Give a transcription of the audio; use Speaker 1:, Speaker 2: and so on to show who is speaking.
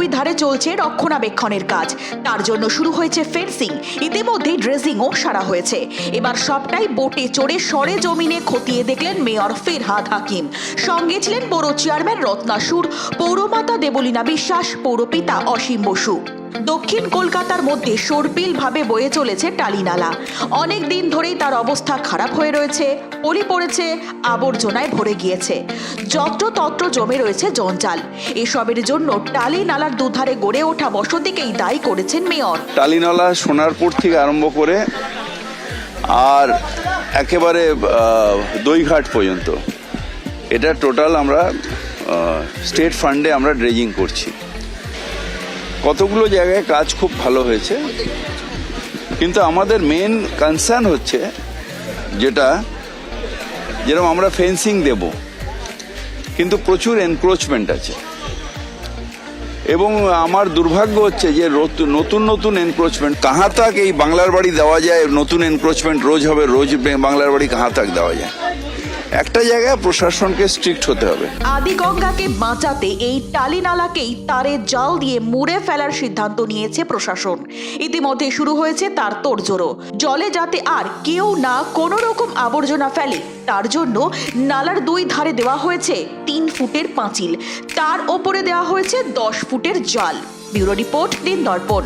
Speaker 1: দুই ধারে চলছে রক্ষণাবেক্ষণের কাজ। তার জন্য শুরু হয়েছে ফেন্সিং, ইতিমধ্যেই ড্রেজিংও সারা হয়েছে। এবার সবটাই বোটে চড়ে সরেজমিনে খতিয়ে দেখলেন মেয়র ফিরহাদ হাকিম। সঙ্গে ছিলেন পৌর চেয়ারম্যান রত্নাসুর, পৌরমাতা দেবলীনা বিশ্বাস, পৌরপিতা অসীম বসু। দক্ষিণ কলকাতার মধ্যে সর্পিল ভাবে বয়ে চলেছে টালি নালা। অনেক দিন ধরেই তার অবস্থা খারাপ হয়ে রয়েছে, পলি পড়েছে, আবর্জনায় ভরে গিয়েছে, যত্রতত্র জমে রয়েছে জঞ্জাল। এসবের জন্য টালি নালার দুধারে গড়ে ওঠা বসতিকেই দায়ী করেছেন মেয়র।
Speaker 2: টালি নালা সোনারপুর থেকে আরম্ভ করে আর একেবারে দইঘাট পর্যন্ত এটা টোটাল আমরা স্টেট ফান্ডে আমরা ড্রেজিং করছি। কতগুলো জায়গায় কাজ খুব ভালো হয়েছে, কিন্তু আমাদের মেন কনসার্ন হচ্ছে যেরকম আমরা ফেন্সিং দেব, কিন্তু প্রচুর এনক্রোচমেন্ট আছে। এবং আমার দুর্ভাগ্য হচ্ছে যে নতুন নতুন এনক্রোচমেন্ট কাহা তাক এই বাংলার বাড়ি দেওয়া যায়, নতুন এনক্রোচমেন্ট রোজ হবে, রোজ বাংলার বাড়ি কাহা তাক দেওয়া যায়। একটা জায়গায় প্রশাসনকে স্ট্রিক্ট হতে হবে।
Speaker 1: আদিগঙ্গাকে বাঁচাতে এই টালি নালাকেই তারের জাল দিয়ে মুড়ে ফেলার সিদ্ধান্ত নিয়েছে প্রশাসন। ইতিমধ্যে শুরু হয়েছে তার তোড়জোড়ো। জলে যাতে আর কেউ না কোনো রকম আবর্জনা ফেলে তার জন্য নালার দুই ধারে দেওয়া হয়েছে 3 ফুটের পাঁচিল, তার ওপরে দেওয়া হয়েছে 10 ফুটের জাল। ব্যুরো রিপোর্ট, দিন দর্পণ।